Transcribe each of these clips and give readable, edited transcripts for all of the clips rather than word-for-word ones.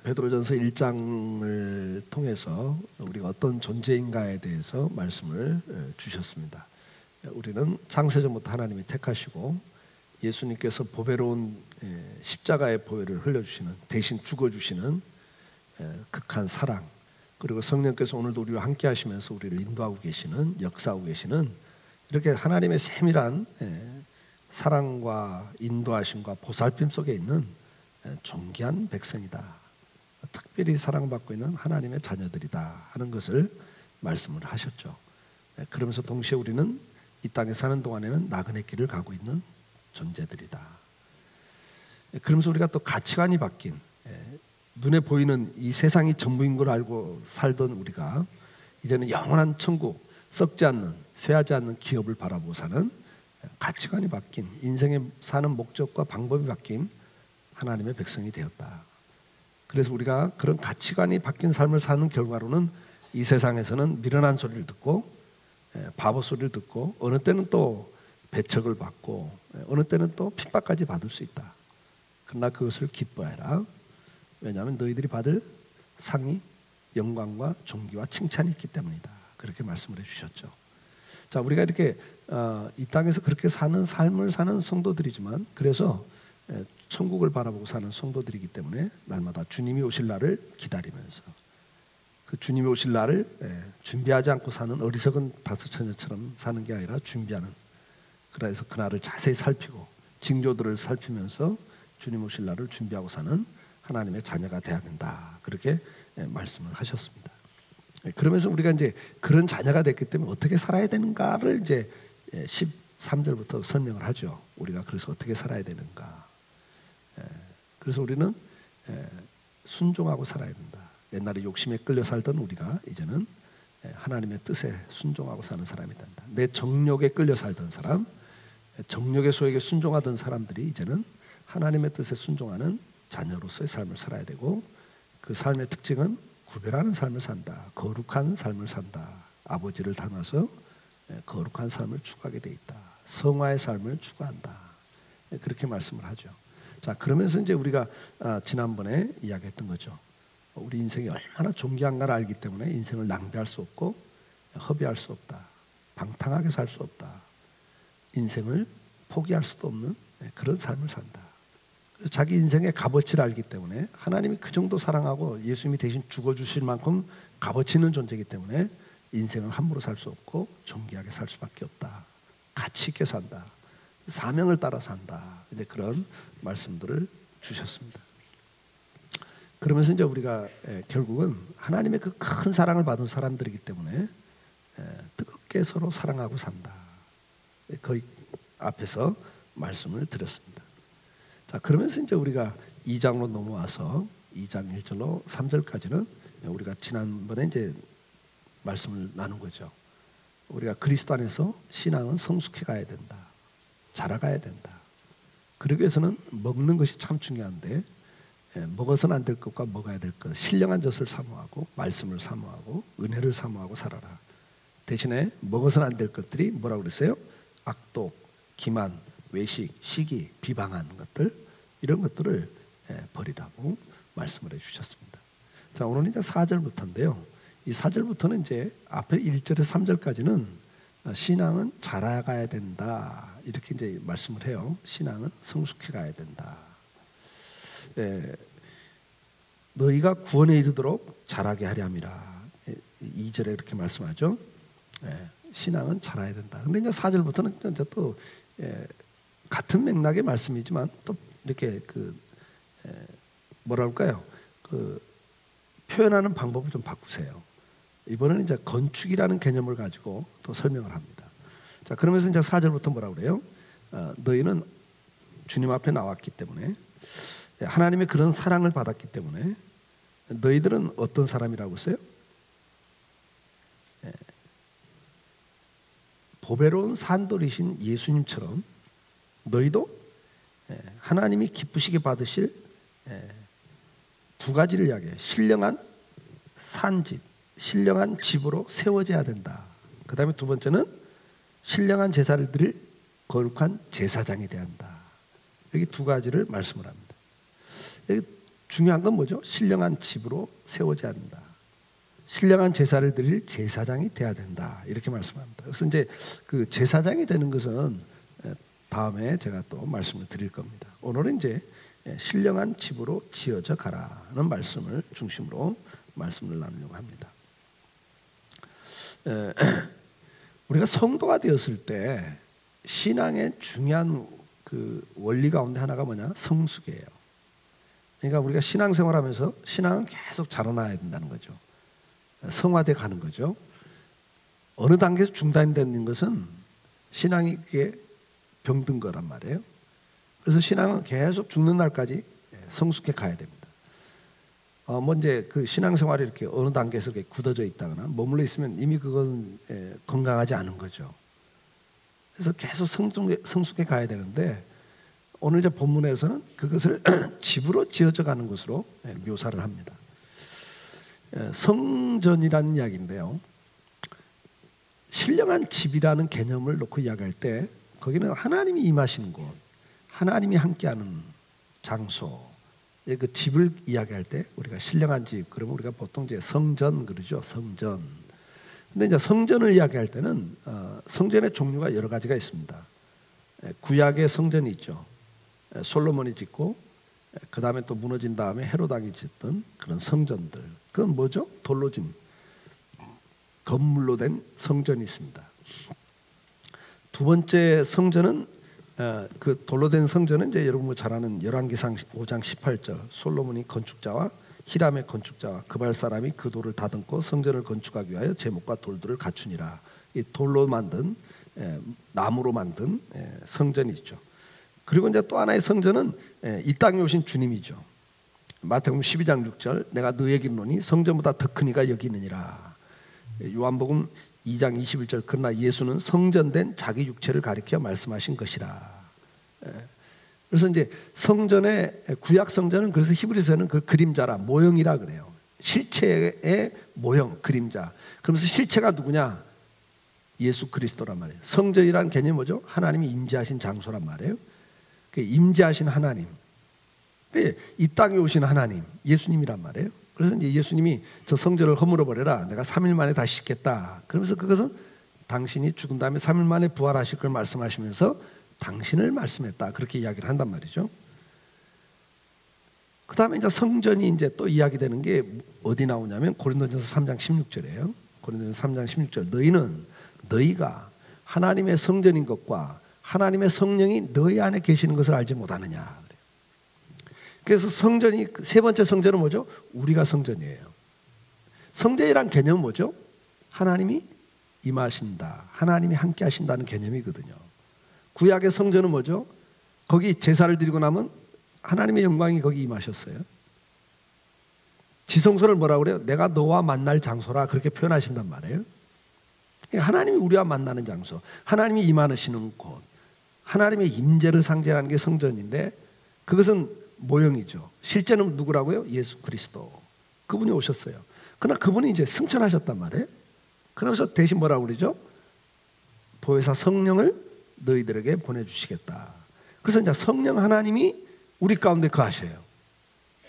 베드로전서 1장을 통해서 우리가 어떤 존재인가에 대해서 말씀을 주셨습니다. 우리는 창세전부터 하나님이 택하시고 예수님께서 보배로운 십자가의 보혈을 흘려주시는, 대신 죽어주시는 극한 사랑, 그리고 성령께서 오늘도 우리와 함께 하시면서 우리를 인도하고 계시는, 역사하고 계시는 이렇게 하나님의 세밀한 사랑과 인도하심과 보살핌 속에 있는 존귀한 백성이다, 특별히 사랑받고 있는 하나님의 자녀들이다 하는 것을 말씀을 하셨죠. 그러면서 동시에 우리는 이 땅에 사는 동안에는 나그네 길을 가고 있는 존재들이다. 그러면서 우리가 또 가치관이 바뀐, 눈에 보이는 이 세상이 전부인 걸 알고 살던 우리가 이제는 영원한 천국, 썩지 않는, 쇠하지 않는 기업을 바라보고 사는 가치관이 바뀐, 인생의 사는 목적과 방법이 바뀐 하나님의 백성이 되었다. 그래서 우리가 그런 가치관이 바뀐 삶을 사는 결과로는 이 세상에서는 미련한 소리를 듣고 바보 소리를 듣고, 어느 때는 또 배척을 받고, 어느 때는 또 핍박까지 받을 수 있다. 그러나 그것을 기뻐해라. 왜냐하면 너희들이 받을 상이 영광과 존귀와 칭찬이 있기 때문이다. 그렇게 말씀을 해주셨죠. 자, 우리가 이렇게 이 땅에서 그렇게 사는 삶을 사는 성도들이지만, 그래서 천국을 바라보고 사는 성도들이기 때문에 날마다 주님이 오실 날을 기다리면서, 그 주님이 오실 날을 준비하지 않고 사는 어리석은 다섯 처녀처럼 사는 게 아니라 준비하는, 그래서 그날을 자세히 살피고 징조들을 살피면서 주님 오실 날을 준비하고 사는 하나님의 자녀가 돼야 된다. 그렇게 말씀을 하셨습니다. 그러면서 우리가 이제 그런 자녀가 됐기 때문에 어떻게 살아야 되는가를 이제 13절부터 설명을 하죠. 우리가 그래서 어떻게 살아야 되는가. 그래서 우리는 순종하고 살아야 된다. 옛날에 욕심에 끌려 살던 우리가 이제는 하나님의 뜻에 순종하고 사는 사람이 된다. 내 정욕에 끌려 살던 사람, 정욕의 소에게 순종하던 사람들이 이제는 하나님의 뜻에 순종하는 자녀로서의 삶을 살아야 되고, 그 삶의 특징은 구별하는 삶을 산다. 거룩한 삶을 산다. 아버지를 닮아서 거룩한 삶을 추구하게 돼 있다. 성화의 삶을 추구한다. 그렇게 말씀을 하죠. 자, 그러면서 이제 우리가 지난번에 이야기했던 거죠. 우리 인생이 얼마나 존귀한가를 알기 때문에 인생을 낭비할 수 없고 허비할 수 없다. 방탕하게 살 수 없다. 인생을 포기할 수도 없는 그런 삶을 산다. 그래서 자기 인생의 값어치를 알기 때문에, 하나님이 그 정도 사랑하고 예수님이 대신 죽어주실 만큼 값어치 있는 존재이기 때문에 인생을 함부로 살 수 없고 존귀하게 살 수밖에 없다. 가치 있게 산다. 사명을 따라 산다. 이제 그런 말씀들을 주셨습니다. 그러면서 이제 우리가 결국은 하나님의 그 큰 사랑을 받은 사람들이기 때문에 뜨겁게 서로 사랑하고 산다. 거의 앞에서 말씀을 드렸습니다. 자, 그러면서 이제 우리가 2장으로 넘어와서 2장 1절로 3절까지는 우리가 지난번에 이제 말씀을 나눈 거죠. 우리가 그리스도 안에서 신앙은 성숙해 가야 된다. 자라가야 된다. 그러기 위해서는 먹는 것이 참 중요한데, 먹어서는 안 될 것과 먹어야 될 것, 신령한 젖을 사모하고 말씀을 사모하고 은혜를 사모하고 살아라. 대신에 먹어서는 안 될 것들이 뭐라고 그랬어요? 악독, 기만, 외식, 시기, 비방하는 것들, 이런 것들을 버리라고 말씀을 해주셨습니다. 자, 오늘은 이제 4절부터인데요. 이 4절부터는 이제 앞에 1절에서 3절까지는 신앙은 자라가야 된다, 이렇게 이제 말씀을 해요. 신앙은 성숙해 가야 된다. 너희가 구원에 이르도록 자라게 하려 함이라. 2절에 이렇게 말씀하죠. 신앙은 자라야 된다. 근데 이제 4절부터는 이제 또 같은 맥락의 말씀이지만 또 이렇게 뭐라 할까요? 표현하는 방법을 좀 바꾸세요. 이번에는 이제 건축이라는 개념을 가지고 또 설명을 합니다. 자, 그러면서 이제 4절부터 뭐라고 그래요? 너희는 주님 앞에 나왔기 때문에, 하나님의 그런 사랑을 받았기 때문에, 너희들은 어떤 사람이라고 했어요? 보배로운 산돌이신 예수님처럼 너희도 하나님이 기쁘시게 받으실 두 가지를 이야기해요. 신령한 산집, 신령한 집으로 세워져야 된다. 그 다음에 두 번째는 신령한 제사를 드릴 거룩한 제사장이 돼야 한다. 여기 두 가지를 말씀을 합니다. 여기 중요한 건 뭐죠? 신령한 집으로 세워져야 한다. 신령한 제사를 드릴 제사장이 돼야 된다. 이렇게 말씀합니다. 그래서 이제 그 제사장이 되는 것은 다음에 제가 또 말씀을 드릴 겁니다. 오늘은 이제 신령한 집으로 지어져 가라는 말씀을 중심으로 말씀을 나누려고 합니다. 우리가 성도가 되었을 때 신앙의 중요한 그 원리 가운데 하나가 뭐냐? 성숙이에요. 그러니까 우리가 신앙생활하면서 신앙은 계속 자라나야 된다는 거죠. 성화돼 가는 거죠. 어느 단계에서 중단되는 것은 신앙이 그게 병든 거란 말이에요. 그래서 신앙은 계속 죽는 날까지 성숙해 가야 됩니다. 이제 그 신앙생활이 이렇게 어느 단계에서 이렇게 굳어져 있다거나 머물러 있으면 이미 그건 건강하지 않은 거죠. 그래서 계속 성숙해 가야 되는데 오늘 이제 본문에서는 그것을 집으로 지어져 가는 것으로 묘사를 합니다. 성전이라는 이야기인데요. 신령한 집이라는 개념을 놓고 이야기할 때 거기는 하나님이 임하시는 곳, 하나님이 함께하는 장소, 그 집을 이야기할 때 우리가 신령한 집, 그러면 우리가 보통 이제 성전 그러죠. 성전. 근데 이제 성전을 이야기할 때는 성전의 종류가 여러 가지가 있습니다. 구약의 성전이 있죠. 솔로몬이 짓고 그 다음에 또 무너진 다음에 헤롯 왕이 짓던 그런 성전들. 그건 뭐죠? 돌로 진 건물로 된 성전이 있습니다. 두 번째 성전은 그 돌로 된 성전은 이제 여러분 잘 아는 열왕기상 5장 18절 솔로몬이 건축자와 히람의 건축자와 그발 사람이 그 돌을 다듬고 성전을 건축하기 위하여 제목과 돌들을 갖추니라. 이 돌로 만든 나무로 만든 성전이 있죠. 그리고 이제 또 하나의 성전은 이 땅에 오신 주님이죠. 마태복음 12장 6절 내가 너에게 이르노니 성전보다 더 큰 이가 여기 있느니라. 요한복음 2장 21절 그러나 예수는 성전된 자기 육체를 가리켜 말씀하신 것이라. 그래서 이제 성전의 구약 성전은 그래서 히브리서는 그 그림자라 모형이라 그래요. 실체의 모형 그림자. 그러면서 실체가 누구냐? 예수 그리스도란 말이에요. 성전이라는 개념이 뭐죠? 하나님이 임재하신 장소란 말이에요. 임재하신 하나님, 이 땅에 오신 하나님, 예수님이란 말이에요. 그래서 이제 예수님이 저 성전을 허물어 버려라. 내가 3일 만에 다시 짓겠다. 그러면서 그것은 당신이 죽은 다음에 3일 만에 부활하실 걸 말씀하시면서 당신을 말씀했다. 그렇게 이야기를 한단 말이죠. 그 다음에 이제 성전이 이제 또 이야기되는 게 어디 나오냐면 고린도전서 3장 16절이에요. 고린도전서 3장 16절 너희가 하나님의 성전인 것과 하나님의 성령이 너희 안에 계시는 것을 알지 못하느냐. 그래서 성전이 세 번째 성전은 뭐죠? 우리가 성전이에요. 성전이란 개념은 뭐죠? 하나님이 임하신다. 하나님이 함께 하신다는 개념이거든요. 구약의 성전은 뭐죠? 거기 제사를 드리고 나면 하나님의 영광이 거기 임하셨어요. 지성소를 뭐라고 그래요? 내가 너와 만날 장소라 그렇게 표현하신단 말이에요. 하나님이 우리와 만나는 장소, 하나님이 임하시는 곳, 하나님의 임재를 상징하는 게 성전인데 그것은 모형이죠. 실제는 누구라고요? 예수 그리스도. 그분이 오셨어요. 그러나 그분이 이제 승천하셨단 말이에요. 그러면서 대신 뭐라고 그러죠? 보혜사 성령을 너희들에게 보내주시겠다. 그래서 이제 성령 하나님이 우리 가운데 거하셔요.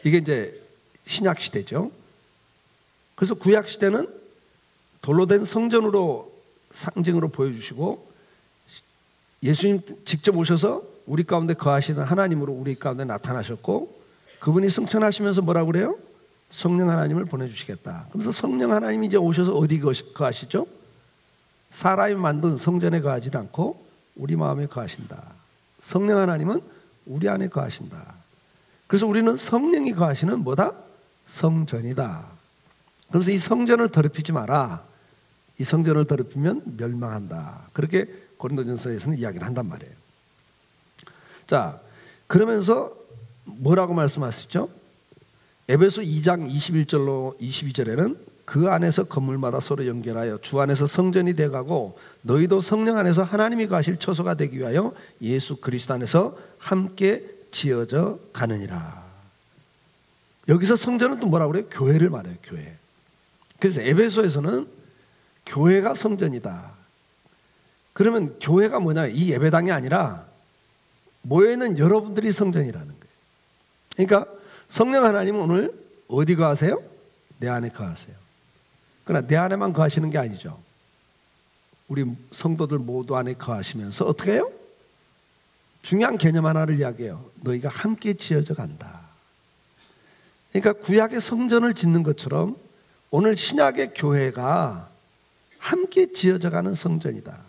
이게 이제 신약 시대죠. 그래서 구약 시대는 돌로 된 성전으로 상징으로 보여주시고 예수님 직접 오셔서 우리 가운데 거하시는 하나님으로 우리 가운데 나타나셨고 그분이 승천하시면서 뭐라고 그래요? 성령 하나님을 보내주시겠다. 그래서 성령 하나님이 이제 오셔서 어디 거하시죠? 사람이 만든 성전에 거하지 않고 우리 마음에 거하신다. 성령 하나님은 우리 안에 거하신다. 그래서 우리는 성령이 거하시는 뭐다? 성전이다. 그래서 이 성전을 더럽히지 마라. 이 성전을 더럽히면 멸망한다. 그렇게 고린도전서에서는 이야기를 한단 말이에요. 자, 그러면서 뭐라고 말씀하시죠? 에베소 2장 21절로 22절에는 그 안에서 건물마다 서로 연결하여 주 안에서 성전이 되어가고 너희도 성령 안에서 하나님이 거하실 처소가 되기 위하여 예수 그리스도 안에서 함께 지어져 가느니라. 여기서 성전은 또 뭐라고 그래요? 교회를 말해요. 교회. 그래서 에베소에서는 교회가 성전이다. 그러면 교회가 뭐냐? 이 예배당이 아니라 모여있는 여러분들이 성전이라는 거예요. 그러니까 성령 하나님은 오늘 어디 거하세요? 내 안에 거하세요. 그러나 내 안에만 거하시는 게 아니죠. 우리 성도들 모두 안에 거하시면서 어떻게 해요? 중요한 개념 하나를 이야기해요. 너희가 함께 지어져 간다. 그러니까 구약의 성전을 짓는 것처럼 오늘 신약의 교회가 함께 지어져 가는 성전이다.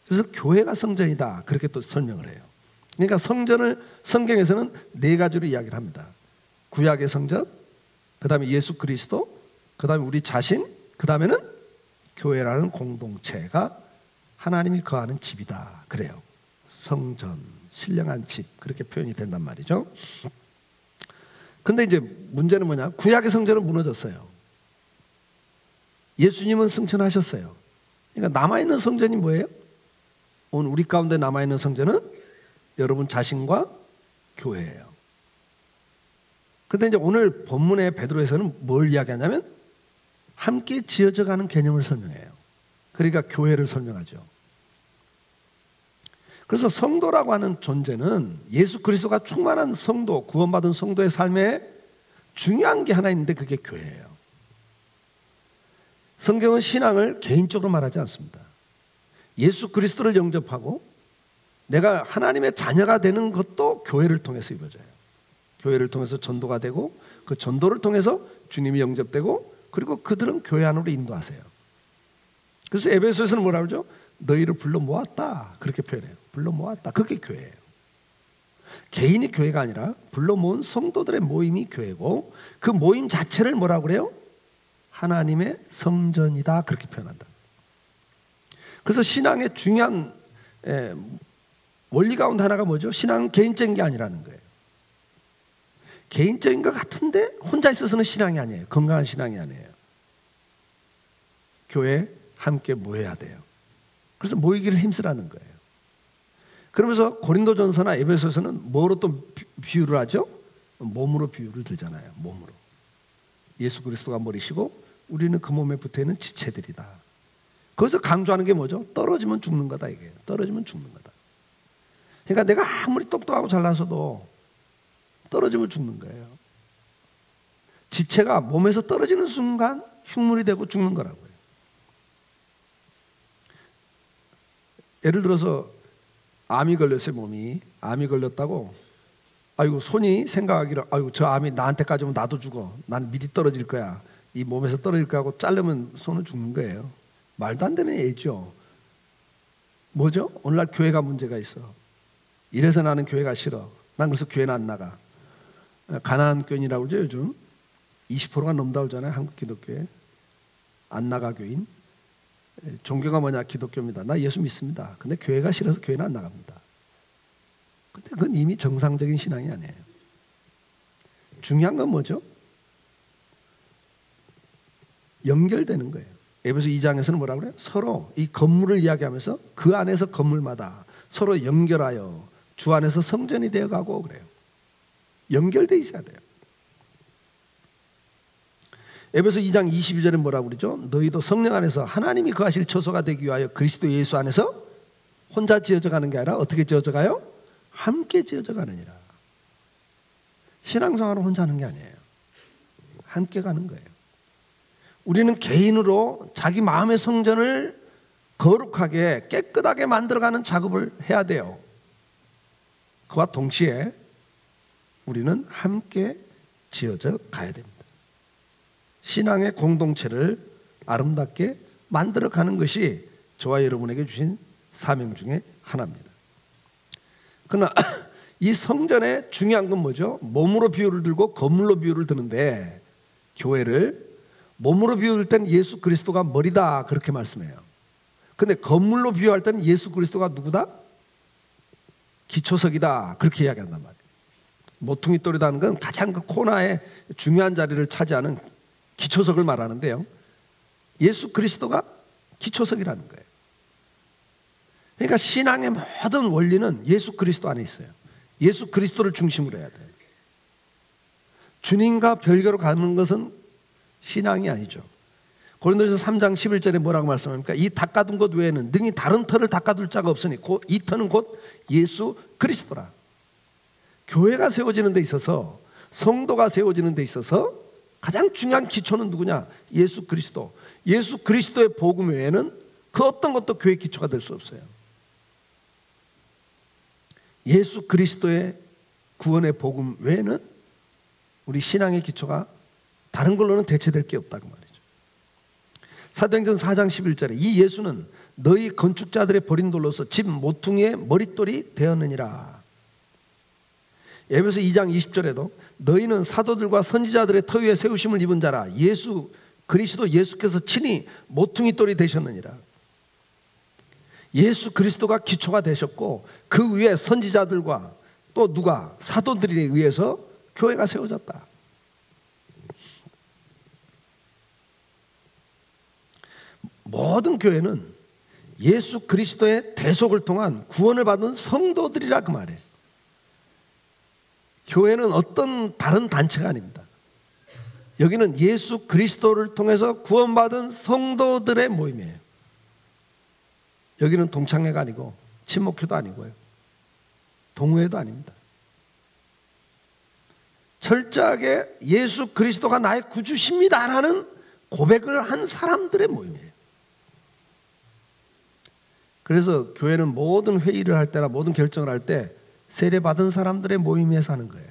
그래서 교회가 성전이다. 그렇게 또 설명을 해요. 그러니까 성전을 성경에서는 네 가지로 이야기를 합니다. 구약의 성전, 그 다음에 예수 그리스도, 그 다음에 우리 자신, 그 다음에는 교회라는 공동체가 하나님이 거하는 집이다. 그래요. 성전, 신령한 집, 그렇게 표현이 된단 말이죠. 근데 이제 문제는 뭐냐? 구약의 성전은 무너졌어요. 예수님은 승천하셨어요. 그러니까 남아있는 성전이 뭐예요? 오늘 우리 가운데 남아있는 성전은 여러분 자신과 교회예요. 그런데 이제 오늘 본문의 베드로에서는 뭘 이야기하냐면 함께 지어져 가는 개념을 설명해요. 그러니까 교회를 설명하죠. 그래서 성도라고 하는 존재는 예수 그리스도가 충만한 성도, 구원받은 성도의 삶에 중요한 게 하나 있는데 그게 교회예요. 성경은 신앙을 개인적으로 말하지 않습니다. 예수 그리스도를 영접하고 내가 하나님의 자녀가 되는 것도 교회를 통해서 이루어져요. 교회를 통해서 전도가 되고 그 전도를 통해서 주님이 영접되고 그리고 그들은 교회 안으로 인도하세요. 그래서 에베소에서는 뭐라 그러죠? 너희를 불러 모았다. 그렇게 표현해요. 불러 모았다. 그게 교회예요. 개인이 교회가 아니라 불러 모은 성도들의 모임이 교회고 그 모임 자체를 뭐라고 그래요? 하나님의 성전이다. 그렇게 표현한다. 그래서 신앙의 중요한 원리 가운데 하나가 뭐죠? 신앙은 개인적인 게 아니라는 거예요. 개인적인 것 같은데 혼자 있어서는 신앙이 아니에요. 건강한 신앙이 아니에요. 교회에 함께 모여야 돼요. 그래서 모이기를 힘쓰라는 거예요. 그러면서 고린도전서나 에베소서는 뭐로 또 비유를 하죠? 몸으로 비유를 들잖아요. 몸으로. 예수 그리스도가 머리시고 우리는 그 몸에 붙어있는 지체들이다. 거기서 강조하는 게 뭐죠? 떨어지면 죽는 거다 이게. 떨어지면 죽는 거다. 그러니까 내가 아무리 똑똑하고 잘나서도 떨어지면 죽는 거예요. 지체가 몸에서 떨어지는 순간 흉물이 되고 죽는 거라고요. 예를 들어서 암이 걸렸어요. 몸이 암이 걸렸다고 아이고 손이 생각하기를 아이고 저 암이 나한테까지 오면 나도 죽어. 난 미리 떨어질 거야. 이 몸에서 떨어질 거야 하고 자르면 손은 죽는 거예요. 말도 안 되는 얘기죠. 뭐죠? 오늘날 교회가 문제가 있어. 이래서 나는 교회가 싫어. 난 그래서 교회는 안 나가. 가난교인이라고 그러죠. 요즘 20%가 넘다 그러잖아요. 한국 기독교에. 안 나가 교인. 종교가 뭐냐? 기독교입니다. 나 예수 믿습니다. 근데 교회가 싫어서 교회는 안 나갑니다. 근데 그건 이미 정상적인 신앙이 아니에요. 중요한 건 뭐죠? 연결되는 거예요. 에베소 2장에서는 뭐라고 그래요? 서로 이 건물을 이야기하면서 그 안에서 건물마다 서로 연결하여 주 안에서 성전이 되어가고 그래요. 연결돼 있어야 돼요. 에베소 2장 22절에 뭐라고 그러죠? 너희도 성령 안에서 하나님이 거하실 처소가 되기 위하여 그리스도 예수 안에서 혼자 지어져 가는 게 아니라 어떻게 지어져 가요? 함께 지어져 가느니라. 신앙생활은 혼자 하는 게 아니에요. 함께 가는 거예요. 우리는 개인으로 자기 마음의 성전을 거룩하게 깨끗하게 만들어가는 작업을 해야 돼요. 그와 동시에 우리는 함께 지어져 가야 됩니다. 신앙의 공동체를 아름답게 만들어가는 것이 저와 여러분에게 주신 사명 중에 하나입니다. 그러나 이 성전의 중요한 건 뭐죠? 몸으로 비유를 들고 건물로 비유를 드는데 교회를 몸으로 비유할 때는 예수 그리스도가 머리다 그렇게 말씀해요. 근데 건물로 비유할 때는 예수 그리스도가 누구다? 기초석이다 그렇게 이야기한단 말이에요. 모퉁이 돌이라는 건 가장 그 코너에 중요한 자리를 차지하는 기초석을 말하는데요. 예수 그리스도가 기초석이라는 거예요. 그러니까 신앙의 모든 원리는 예수 그리스도 안에 있어요. 예수 그리스도를 중심으로 해야 돼요. 주님과 별개로 가는 것은 신앙이 아니죠. 고린도전서 3장 11절에 뭐라고 말씀합니까? 이 닦아둔 것 외에는 능히 다른 터를 닦아둘 자가 없으니 이 터는 곧 예수 그리스도라. 교회가 세워지는 데 있어서 성도가 세워지는 데 있어서 가장 중요한 기초는 누구냐? 예수 그리스도. 예수 그리스도의 복음 외에는 그 어떤 것도 교회 기초가 될 수 없어요. 예수 그리스도의 구원의 복음 외에는 우리 신앙의 기초가 다른 걸로는 대체될 게 없다고 말이죠. 사도행전 4장 11절에 이 예수는 너희 건축자들의 버린 돌로서 집 모퉁이의 머릿돌이 되었느니라. 에베소 2장 20절에도 너희는 사도들과 선지자들의 터 위에 세우심을 입은 자라. 예수 그리스도 예수께서 친히 모퉁이 돌이 되셨느니라. 예수 그리스도가 기초가 되셨고 그 위에 선지자들과 또 누가? 사도들에 의해서 교회가 세워졌다. 모든 교회는 예수 그리스도의 대속을 통한 구원을 받은 성도들이라 그 말이에요. 교회는 어떤 다른 단체가 아닙니다. 여기는 예수 그리스도를 통해서 구원받은 성도들의 모임이에요. 여기는 동창회가 아니고 친목회도 아니고요. 동호회도 아닙니다. 철저하게 예수 그리스도가 나의 구주십니다라는 고백을 한 사람들의 모임이에요. 그래서 교회는 모든 회의를 할 때나 모든 결정을 할 때 세례받은 사람들의 모임에서 하는 거예요.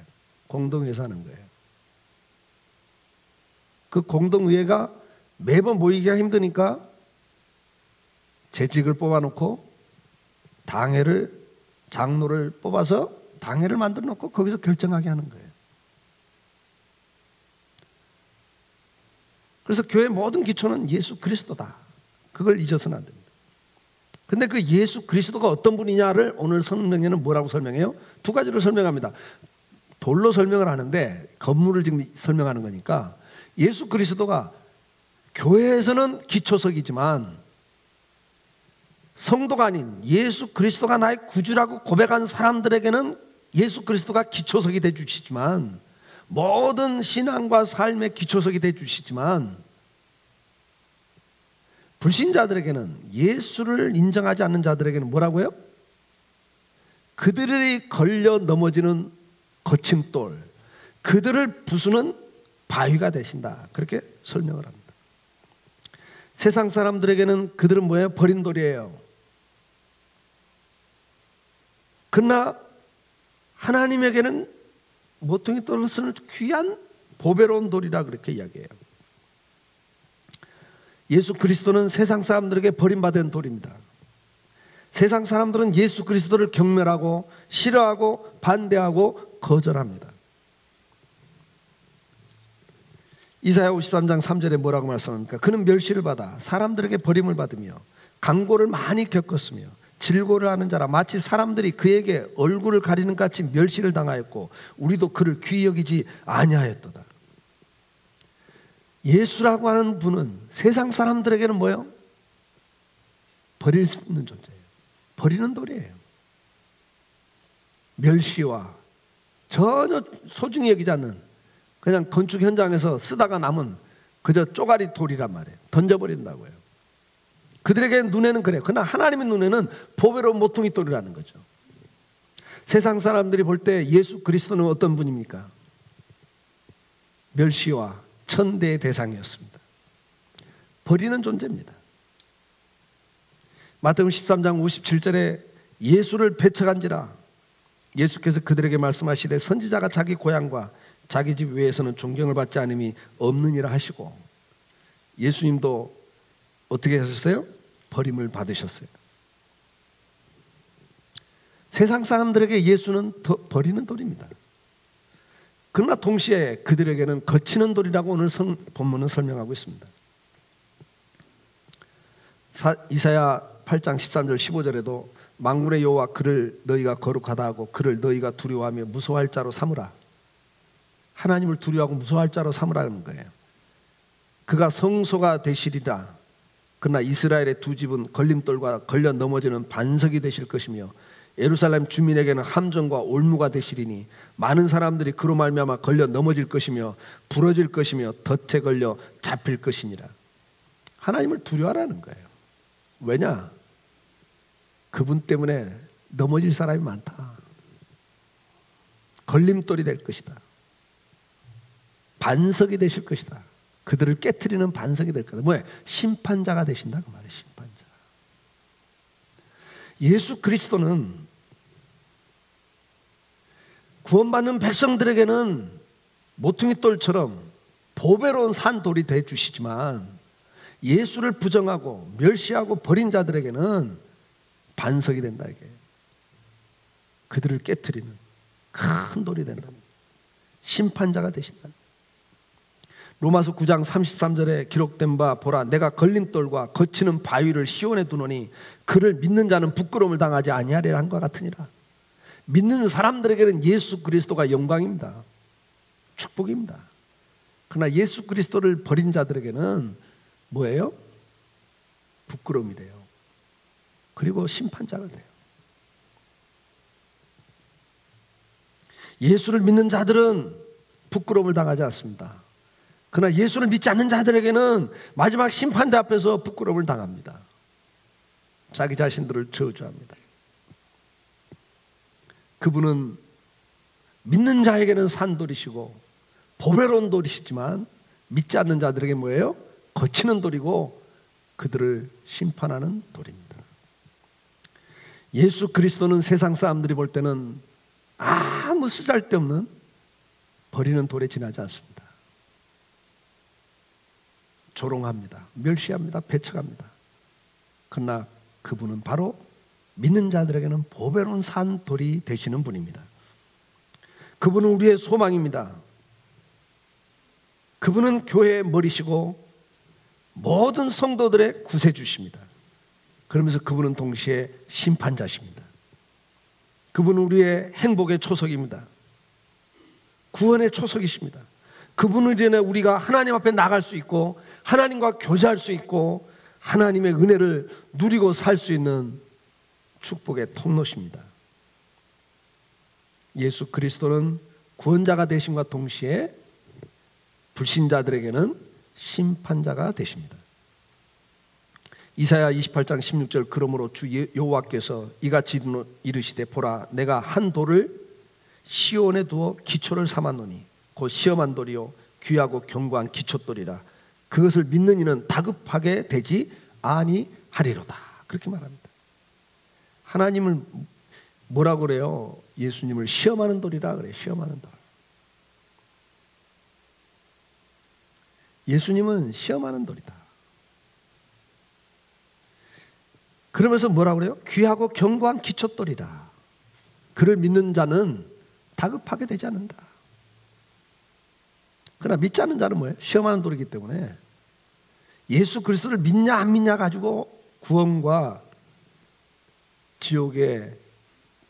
공동회에서 하는 거예요. 그 공동의회가 매번 모이기가 힘드니까 재직을 뽑아놓고 당회를, 장로를 뽑아서 당회를 만들어 놓고 거기서 결정하게 하는 거예요. 그래서 교회의 모든 기초는 예수 그리스도다. 그걸 잊어서는 안 됩니다. 근데 그 예수 그리스도가 어떤 분이냐를 오늘 설명에는 뭐라고 설명해요? 두 가지로 설명합니다. 돌로 설명을 하는데 건물을 지금 설명하는 거니까 예수 그리스도가 교회에서는 기초석이지만 성도가 아닌 예수 그리스도가 나의 구주라고 고백한 사람들에게는 예수 그리스도가 기초석이 되어주시지만 모든 신앙과 삶의 기초석이 되어주시지만 불신자들에게는 예수를 인정하지 않는 자들에게는 뭐라고요? 그들이 걸려 넘어지는 거침돌, 그들을 부수는 바위가 되신다. 그렇게 설명을 합니다. 세상 사람들에게는 그들은 뭐예요? 버린 돌이에요. 그러나 하나님에게는 모퉁이 돌을 쓰는 귀한 보배로운 돌이라 그렇게 이야기해요. 예수 그리스도는 세상 사람들에게 버림받은 돌입니다. 세상 사람들은 예수 그리스도를 경멸하고 싫어하고 반대하고 거절합니다. 이사야 53장 3절에 뭐라고 말씀합니까? 그는 멸시를 받아 사람들에게 버림을 받으며 강고를 많이 겪었으며 질고를 하는 자라. 마치 사람들이 그에게 얼굴을 가리는 같이 멸시를 당하였고 우리도 그를 귀히 여기지 아니하였도다. 예수라고 하는 분은 세상 사람들에게는 뭐예요? 버릴 수 있는 존재예요. 버리는 돌이에요. 멸시와 전혀 소중히 여기지 않는 그냥 건축 현장에서 쓰다가 남은 그저 쪼가리 돌이란 말이에요. 던져버린다고요. 그들에게 눈에는 그래요. 그러나 하나님의 눈에는 보배로운 모퉁이 돌이라는 거죠. 세상 사람들이 볼 때 예수 그리스도는 어떤 분입니까? 멸시와 천대의 대상이었습니다. 버리는 존재입니다. 마태복음 13장 57절에 예수를 배척한지라 예수께서 그들에게 말씀하시되 선지자가 자기 고향과 자기 집 외에서는 존경을 받지 않음이 없느니라 하시고 예수님도 어떻게 하셨어요? 버림을 받으셨어요. 세상 사람들에게 예수는 버리는 돌입니다. 그러나 동시에 그들에게는 거치는 돌이라고 오늘 본문은 설명하고 있습니다. 이사야 8장 13절 15절에도 만군의 여호와 그를 너희가 거룩하다 하고 그를 너희가 두려워하며 무서워할 자로 삼으라. 하나님을 두려워하고 무서워할 자로 삼으라는 거예요. 그가 성소가 되시리라. 그러나 이스라엘의 두 집은 걸림돌과 걸려 넘어지는 반석이 되실 것이며 예루살렘 주민에게는 함정과 올무가 되시리니 많은 사람들이 그로 말미암아 걸려 넘어질 것이며 부러질 것이며 덫에 걸려 잡힐 것이니라. 하나님을 두려워하라는 거예요. 왜냐? 그분 때문에 넘어질 사람이 많다. 걸림돌이 될 것이다. 반석이 되실 것이다. 그들을 깨트리는 반석이 될 거다. 뭐야? 심판자가 되신다 그 말이에요. 심판자. 예수 그리스도는 구원받는 백성들에게는 모퉁이 돌처럼 보배로운 산돌이 돼 주시지만 예수를 부정하고 멸시하고 버린 자들에게는 반석이 된다 이게. 그들을 깨트리는 큰 돌이 된다. 심판자가 되신다. 로마서 9장 33절에 기록된 바 보라 내가 걸림돌과 거치는 바위를 시온에 두노니 그를 믿는 자는 부끄러움을 당하지 아니하리라 한 것 같으니라. 믿는 사람들에게는 예수 그리스도가 영광입니다. 축복입니다. 그러나 예수 그리스도를 버린 자들에게는 뭐예요? 부끄러움이 돼요. 그리고 심판자가 돼요. 예수를 믿는 자들은 부끄러움을 당하지 않습니다. 그러나 예수를 믿지 않는 자들에게는 마지막 심판대 앞에서 부끄러움을 당합니다. 자기 자신들을 저주합니다. 그분은 믿는 자에게는 산돌이시고 보배로운 돌이시지만 믿지 않는 자들에게 뭐예요? 거치는 돌이고 그들을 심판하는 돌입니다. 예수 그리스도는 세상 사람들이 볼 때는 아무 쓰잘데없는 버리는 돌에 지나지 않습니다. 조롱합니다. 멸시합니다. 배척합니다. 그러나 그분은 바로 믿는 자들에게는 보배로운 산돌이 되시는 분입니다. 그분은 우리의 소망입니다. 그분은 교회의 머리시고 모든 성도들의 구세주십니다. 그러면서 그분은 동시에 심판자십니다. 그분은 우리의 행복의 초석입니다. 구원의 초석이십니다. 그분을 인해 우리가 하나님 앞에 나갈 수 있고 하나님과 교제할 수 있고 하나님의 은혜를 누리고 살 수 있는 축복의 통로십니다. 예수 그리스도는 구원자가 되심과 동시에 불신자들에게는 심판자가 되십니다. 이사야 28장 16절 그러므로 주 여호와께서 이같이 이르시되 보라 내가 한 돌을 시온에 두어 기초를 삼았노니 곧 시험한 돌이요 귀하고 견고한 기초돌이라 그것을 믿는 이는 다급하게 되지 아니하리로다. 그렇게 말합니다. 하나님을 뭐라고 그래요? 예수님을 시험하는 돌이라 그래요. 시험하는 돌. 예수님은 시험하는 돌이다. 그러면서 뭐라고 그래요? 귀하고 견고한 기초돌이라. 그를 믿는 자는 다급하게 되지 않는다. 그러나 믿지 않는 자는 뭐예요? 시험하는 돌이기 때문에 예수 그리스도를 믿냐 안 믿냐 가지고 구원과 지옥의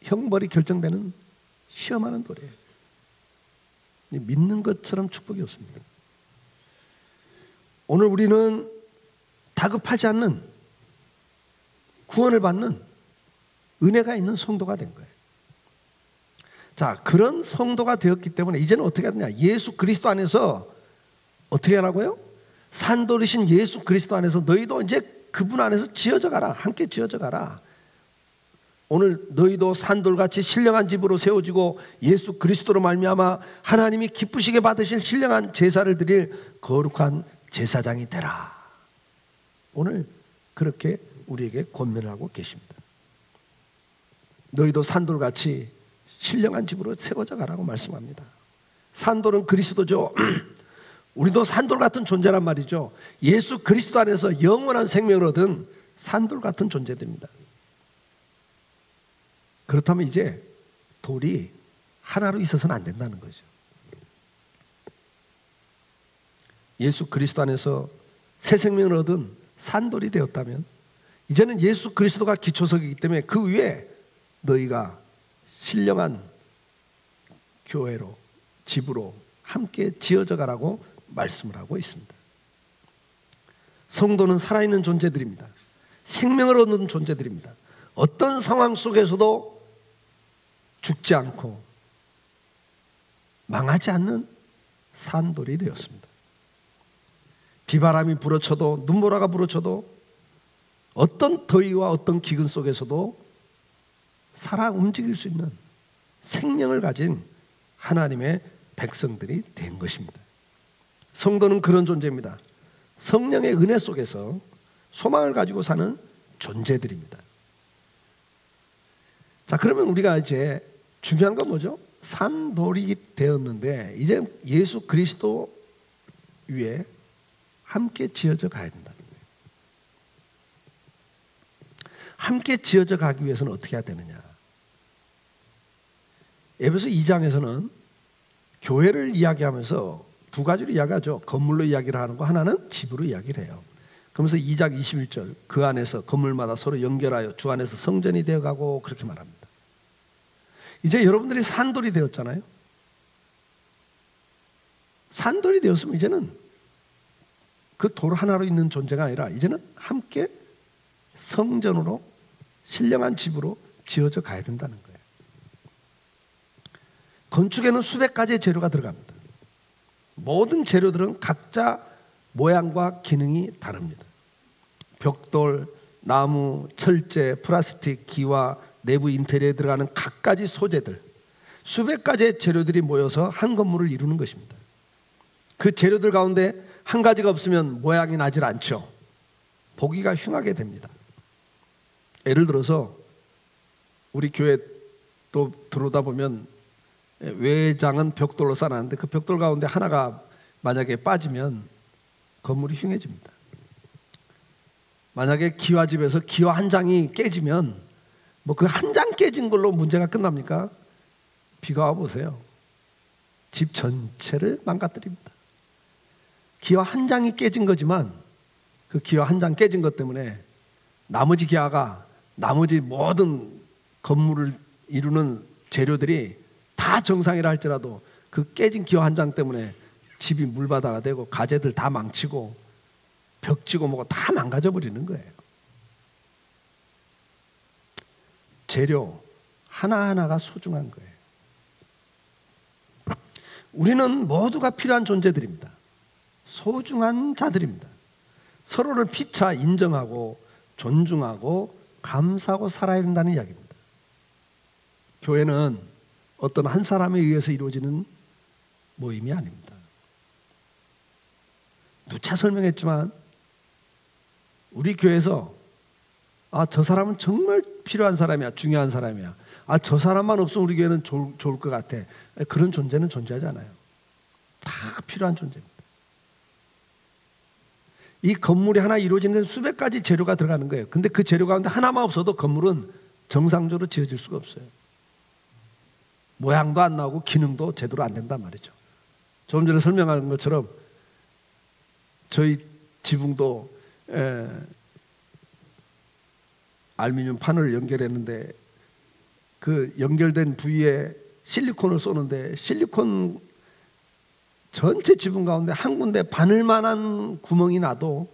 형벌이 결정되는 시험하는 돌이에요. 믿는 것처럼 축복이 없습니다. 오늘 우리는 다급하지 않는 구원을 받는 은혜가 있는 성도가 된 거예요. 자, 그런 성도가 되었기 때문에 이제는 어떻게 하느냐? 예수 그리스도 안에서 어떻게 하라고요? 산돌이신 예수 그리스도 안에서 너희도 이제 그분 안에서 지어져 가라. 함께 지어져 가라. 오늘 너희도 산돌같이 신령한 집으로 세워지고 예수 그리스도로 말미암아 하나님이 기쁘시게 받으실 신령한 제사를 드릴 거룩한 제사장이 되라. 오늘 그렇게 우리에게 권면을 하고 계십니다. 너희도 산돌같이 신령한 집으로 세워져 가라고 말씀합니다. 산돌은 그리스도죠. 우리도 산돌 같은 존재란 말이죠. 예수 그리스도 안에서 영원한 생명을 얻은 산돌 같은 존재들입니다. 그렇다면 이제 돌이 하나로 있어서는 안 된다는 거죠. 예수 그리스도 안에서 새 생명을 얻은 산돌이 되었다면 이제는 예수 그리스도가 기초석이기 때문에 그 위에 너희가 신령한 교회로 집으로 함께 지어져 가라고 말씀을 하고 있습니다. 성도는 살아있는 존재들입니다. 생명을 얻는 존재들입니다. 어떤 상황 속에서도 죽지 않고 망하지 않는 산돌이 되었습니다. 비바람이 불어쳐도 눈보라가 불어쳐도 어떤 더위와 어떤 기근 속에서도 살아 움직일 수 있는 생명을 가진 하나님의 백성들이 된 것입니다. 성도는 그런 존재입니다. 성령의 은혜 속에서 소망을 가지고 사는 존재들입니다. 자, 그러면 우리가 이제 중요한 건 뭐죠? 산돌이 되었는데 이제 예수 그리스도 위에 함께 지어져 가야 된다는 거예요. 함께 지어져 가기 위해서는 어떻게 해야 되느냐? 에베소 2장에서는 교회를 이야기하면서 두 가지로 이야기하죠. 건물로 이야기를 하는 거, 하나는 집으로 이야기를 해요. 그러면서 2장 21절 그 안에서 건물마다 서로 연결하여 주 안에서 성전이 되어가고 그렇게 말합니다. 이제 여러분들이 산돌이 되었잖아요. 산돌이 되었으면 이제는 그 돌 하나로 있는 존재가 아니라 이제는 함께 성전으로 신령한 집으로 지어져 가야 된다는 거예요. 건축에는 수백 가지의 재료가 들어갑니다. 모든 재료들은 각자 모양과 기능이 다릅니다. 벽돌, 나무, 철제, 플라스틱, 기와 내부 인테리어에 들어가는 각가지 소재들, 수백 가지의 재료들이 모여서 한 건물을 이루는 것입니다. 그 재료들 가운데 한 가지가 없으면 모양이 나질 않죠. 보기가 흉하게 됩니다. 예를 들어서 우리 교회 또 들어오다 보면 외장은 벽돌로 쌓아놨는데 그 벽돌 가운데 하나가 만약에 빠지면 건물이 흉해집니다. 만약에 기와집에서 기와 한 장이 깨지면 뭐 그 한 장 깨진 걸로 문제가 끝납니까? 비가 와보세요. 집 전체를 망가뜨립니다. 기와 한 장이 깨진 거지만 그 기와 한 장 깨진 것 때문에 나머지 기와가 나머지 모든 건물을 이루는 재료들이 다 정상이라 할지라도 그 깨진 기와 한 장 때문에 집이 물바다가 되고 가재들 다 망치고 벽지고 뭐고 다 망가져 버리는 거예요. 재료 하나하나가 소중한 거예요. 우리는 모두가 필요한 존재들입니다. 소중한 자들입니다. 서로를 피차 인정하고 존중하고 감사하고 살아야 된다는 이야기입니다. 교회는 어떤 한 사람에 의해서 이루어지는 모임이 아닙니다. 누차 설명했지만 우리 교회에서 저 사람은 정말 필요한 사람이야, 중요한 사람이야. 저 사람만 없으면 우리 교회는 좋을 것 같아. 그런 존재는 존재하지 않아요. 다 필요한 존재입니다. 이 건물이 하나 이루어지는 데 수백 가지 재료가 들어가는 거예요. 근데 그 재료 가운데 하나만 없어도 건물은 정상적으로 지어질 수가 없어요. 모양도 안 나오고 기능도 제대로 안 된단 말이죠. 조금 전에 설명한 것처럼 저희 지붕도 알루미늄 판을 연결했는데 그 연결된 부위에 실리콘을 쏘는데 실리콘 전체 지붕 가운데 한 군데 바늘만한 구멍이 나도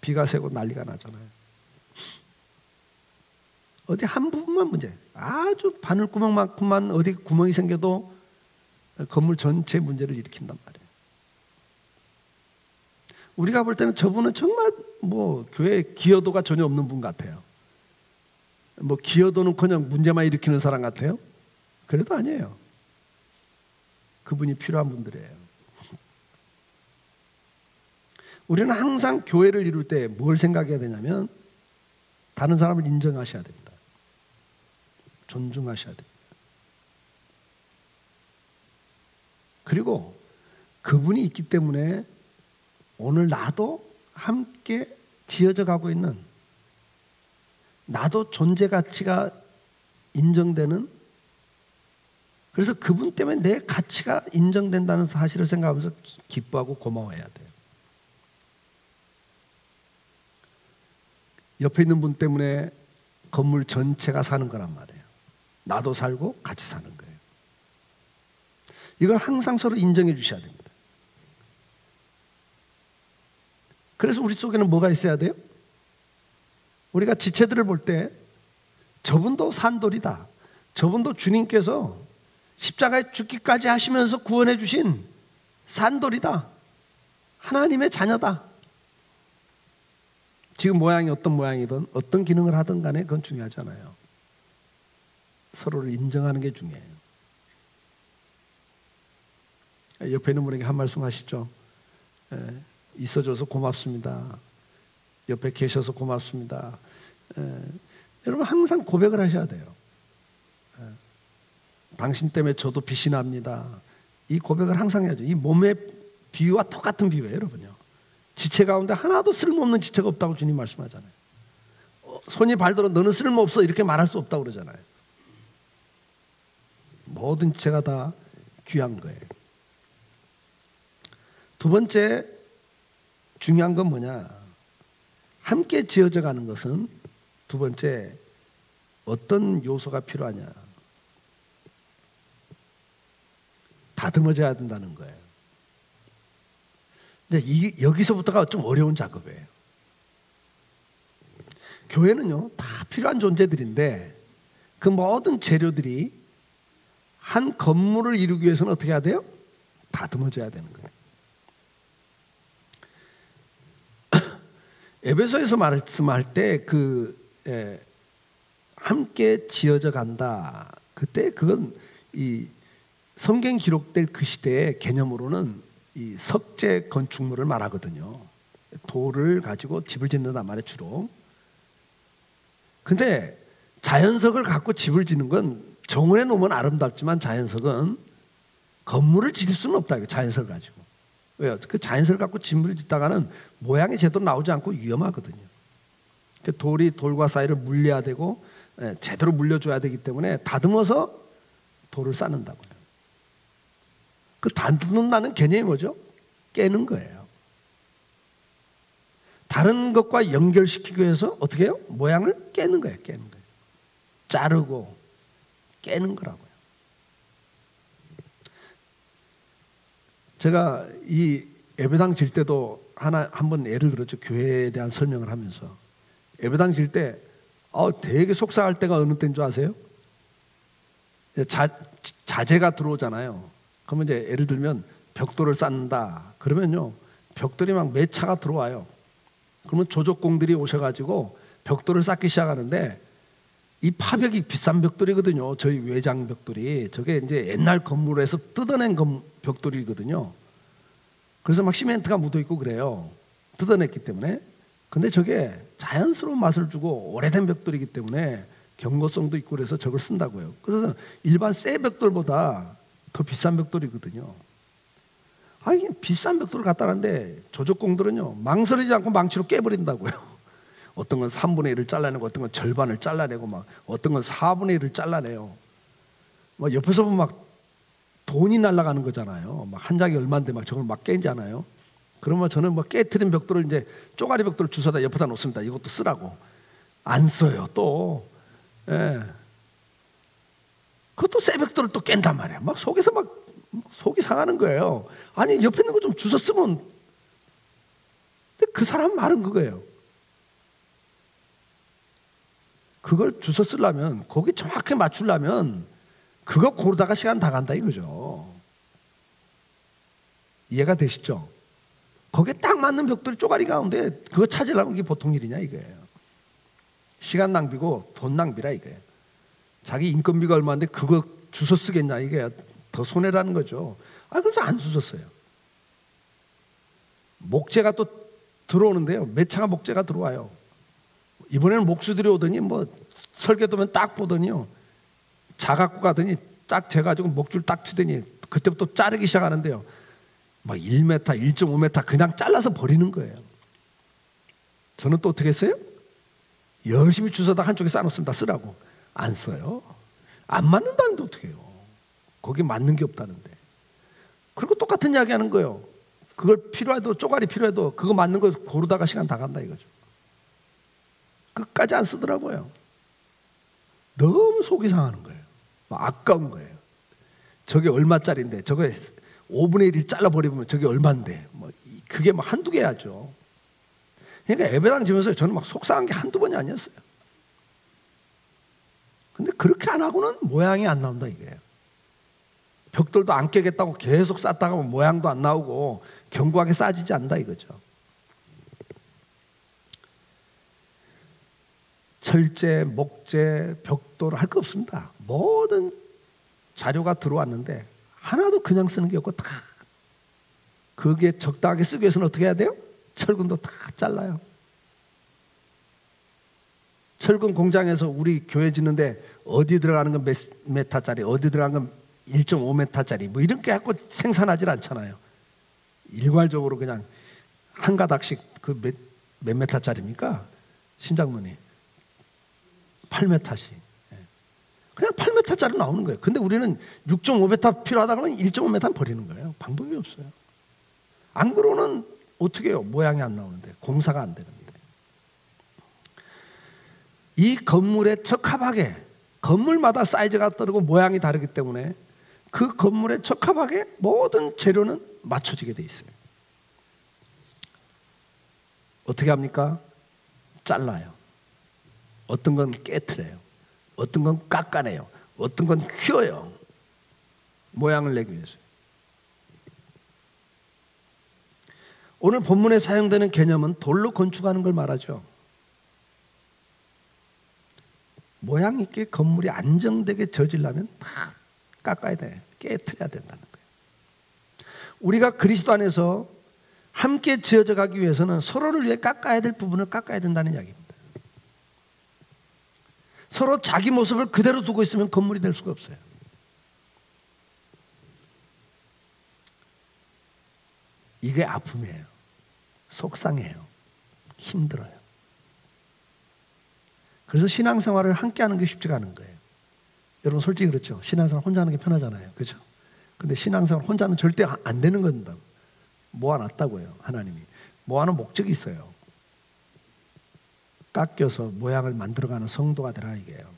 비가 새고 난리가 나잖아요. 어디 한 부분만 문제, 아주 바늘구멍만큼만 어디 구멍이 생겨도 건물 전체 문제를 일으킨단 말이에요. 우리가 볼 때는 저분은 정말 뭐 교회에 기여도가 전혀 없는 분 같아요. 뭐 기여도는커녕 문제만 일으키는 사람 같아요. 그래도 아니에요. 그분이 필요한 분들이에요. 우리는 항상 교회를 이룰 때 뭘 생각해야 되냐면 다른 사람을 인정하셔야 됩니다. 존중하셔야 됩니다. 그리고 그분이 있기 때문에 오늘 나도 함께 지어져 가고 있는, 나도 존재 가치가 인정되는, 그래서 그분 때문에 내 가치가 인정된다는 사실을 생각하면서 기뻐하고 고마워해야 돼요. 옆에 있는 분 때문에 건물 전체가 사는 거란 말이에요. 나도 살고 같이 사는 거예요. 이걸 항상 서로 인정해 주셔야 됩니다. 그래서 우리 속에는 뭐가 있어야 돼요? 우리가 지체들을 볼 때 저분도 산돌이다, 저분도 주님께서 십자가에 죽기까지 하시면서 구원해 주신 산돌이다, 하나님의 자녀다. 지금 모양이 어떤 모양이든 어떤 기능을 하든 간에 그건 중요하지 않아요. 서로를 인정하는 게 중요해요. 옆에 있는 분에게 한 말씀 하시죠. 있어줘서 고맙습니다. 옆에 계셔서 고맙습니다. 여러분 항상 고백을 하셔야 돼요. 당신 때문에 저도 빛이 납니다. 이 고백을 항상 해야죠. 이 몸의 비유와 똑같은 비유예요, 여러분요. 지체 가운데 하나도 쓸모없는 지체가 없다고 주님 말씀하잖아요. 손이 발들어 너는 쓸모없어 이렇게 말할 수 없다고 그러잖아요. 모든 지체가 다 귀한 거예요. 두 번째 중요한 건 뭐냐? 함께 지어져 가는 것은 두 번째 어떤 요소가 필요하냐? 다듬어져야 된다는 거예요. 근데 여기서부터가 좀 어려운 작업이에요. 교회는요, 다 필요한 존재들인데 그 모든 재료들이 한 건물을 이루기 위해서는 어떻게 해야 돼요? 다듬어져야 되는 거예요. 에베소에서 말씀할 때 함께 지어져 간다. 그때 그건 이 성경 기록될 그 시대의 개념으로는 이 석재 건축물을 말하거든요. 돌을 가지고 집을 짓는단 말이에요, 주로. 근데 자연석을 갖고 집을 짓는 건 정원에 놓으면 아름답지만 자연석은 건물을 지을 수는 없다. 자연석을 가지고. 왜요? 그 자연석을 갖고 집을 짓다가는 모양이 제대로 나오지 않고 위험하거든요. 그 돌이 돌과 사이를 물려야 되고 제대로 물려줘야 되기 때문에 다듬어서 돌을 쌓는다고요. 그 다듬는다는 개념이 뭐죠? 깨는 거예요. 다른 것과 연결시키기 위해서 어떻게 해요? 모양을 깨는 거예요. 깨는 거예요. 자르고 깨는 거라고요. 제가 이 예배당 질 때도 한번 예를 들었죠. 교회에 대한 설명을 하면서 예배당 질 때 되게 속상할 때가 어느 때인 줄 아세요? 자재가 들어오잖아요. 그러면 이제 예를 들면 벽돌을 쌓는다. 그러면요 벽돌이 막 몇 차가 들어와요. 그러면 조족공들이 오셔가지고 벽돌을 쌓기 시작하는데 이 파벽이 비싼 벽돌이거든요. 저희 외장 벽돌이 저게 이제 옛날 건물에서 뜯어낸 벽돌이거든요. 그래서 막 시멘트가 묻어 있고 그래요. 뜯어냈기 때문에. 근데 저게 자연스러운 맛을 주고 오래된 벽돌이기 때문에 경고성도 있고 그래서 저걸 쓴다고요. 그래서 일반 새 벽돌보다 더 비싼 벽돌이거든요. 이게 비싼 벽돌을 갖다 놨는데 조족공들은요 망설이지 않고 망치로 깨버린다고요. 어떤 건 3분의 1을 잘라내고 어떤 건 절반을 잘라내고 막 어떤 건 4분의 1을 잘라내요. 막 옆에서 보면 막 돈이 날아가는 거잖아요. 막 한 장이 얼마인데 막 저걸 막 깨잖아요. 그러면 저는 뭐 깨트린 벽돌을 이제 쪼가리 벽돌을 주워다 옆에다 놓습니다. 이것도 쓰라고. 안 써요 또. 예. 그것도 새 벽돌을 또 깬단 말이야. 막 속에서 막 속이 상하는 거예요. 아니 옆에 있는 거 좀 주워 쓰면. 근데 그 사람 말은 그거예요. 그걸 주워 쓰려면 거기 정확히 맞추려면 그거 고르다가 시간 다 간다 이거죠. 이해가 되시죠? 거기에 딱 맞는 벽돌이 쪼가리 가운데 그거 찾으려면 이게 보통 일이냐 이거예요. 시간 낭비고 돈 낭비라 이거예요. 자기 인건비가 얼마인데 그거 주워 쓰겠냐 이게 더 손해라는 거죠. 그래서 안 주웠어요. 목재가 또 들어오는데요. 몇 차가 목재가 들어와요. 이번에는 목수들이 오더니 뭐 설계도면 딱 보더니요. 자 갖고 가더니 딱 재가지고 목줄 딱 치더니 그때부터 자르기 시작하는데요. 막 1m, 1.5m 그냥 잘라서 버리는 거예요. 저는 또 어떻게 했어요? 열심히 주워다 한쪽에 쌓아놓습니다. 쓰라고. 안 써요. 안 맞는다는데 어떻게 해요? 거기 맞는 게 없다는데. 그리고 똑같은 이야기 하는 거예요. 그걸 필요해도 쪼가리 필요해도 그거 맞는 거 고르다가 시간 다 간다 이거죠. 끝까지 안 쓰더라고요. 너무 속이 상하는 거예요. 아까운 거예요. 저게 얼마짜리인데 저거 5분의 1을 잘라버리면 저게 얼마인데 그게 막 한두 개야죠. 그러니까 예배당 지면서 저는 막 속상한 게 한두 번이 아니었어요. 근데 그렇게 안 하고는 모양이 안 나온다 이거예요. 벽돌도 안 깨겠다고 계속 쌓다가 모양도 안 나오고 견고하게 쌓아지지 않는다 이거죠. 철제, 목재, 벽돌 할 거 없습니다. 모든 자료가 들어왔는데 하나도 그냥 쓰는 게 없고 다 그게 적당하게 쓰기 위해서는 어떻게 해야 돼요? 철근도 다 잘라요. 철근 공장에서 우리 교회 짓는데 어디 들어가는 건 몇 메타짜리, 어디 들어가는 건 1.5m짜리 뭐 이렇게 갖고 생산하지 않잖아요. 일괄적으로 그냥 한 가닥씩 그 몇 메타짜리입니까? 신장문이 8m씩. 그냥 8m짜리 나오는 거예요. 근데 우리는 6.5m 필요하다 그러면 1.5m 버리는 거예요. 방법이 없어요. 안 그러면 어떻게 해요? 모양이 안 나오는데, 공사가 안 되는데. 이 건물에 적합하게, 건물마다 사이즈가 다르고 모양이 다르기 때문에 그 건물에 적합하게 모든 재료는 맞춰지게 돼 있어요. 어떻게 합니까? 잘라요. 어떤 건 깨트려요. 어떤 건 깎아내요. 어떤 건 휘어요. 모양을 내기 위해서. 오늘 본문에 사용되는 개념은 돌로 건축하는 걸 말하죠. 모양 있게 건물이 안정되게 저지려면 다 깎아야 돼. 깨트려야 된다는 거예요. 우리가 그리스도 안에서 함께 지어져 가기 위해서는 서로를 위해 깎아야 될 부분을 깎아야 된다는 이야기입니다. 서로 자기 모습을 그대로 두고 있으면 건물이 될 수가 없어요. 이게 아픔이에요. 속상해요. 힘들어요. 그래서 신앙생활을 함께 하는 게 쉽지가 않은 거예요. 여러분 솔직히 그렇죠. 신앙생활 혼자 하는 게 편하잖아요. 그렇죠? 근데 신앙생활 혼자는 절대 안 되는 겁니다. 모아놨다고요. 하나님이. 모아놓은 목적이 있어요. 깎여서 모양을 만들어가는 성도가 되라 이게요.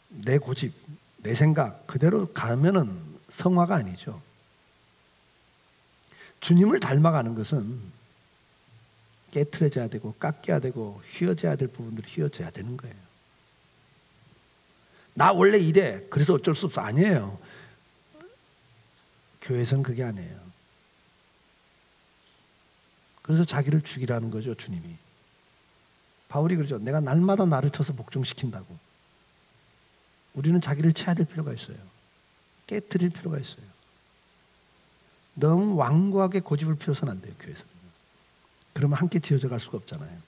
내 고집, 내 생각 그대로 가면은 성화가 아니죠. 주님을 닮아가는 것은 깨트려져야 되고 깎여야 되고 휘어져야 될 부분들이 휘어져야 되는 거예요. 나 원래 이래 그래서 어쩔 수 없어. 아니에요. 교회에서는 그게 아니에요. 그래서 자기를 죽이라는 거죠. 주님이. 바울이 그러죠. 내가 날마다 나를 쳐서 복종시킨다고. 우리는 자기를 쳐야 될 필요가 있어요. 깨트릴 필요가 있어요. 너무 완고하게 고집을 피워서는 안 돼요. 교회에서는. 그러면 함께 지어져 갈 수가 없잖아요.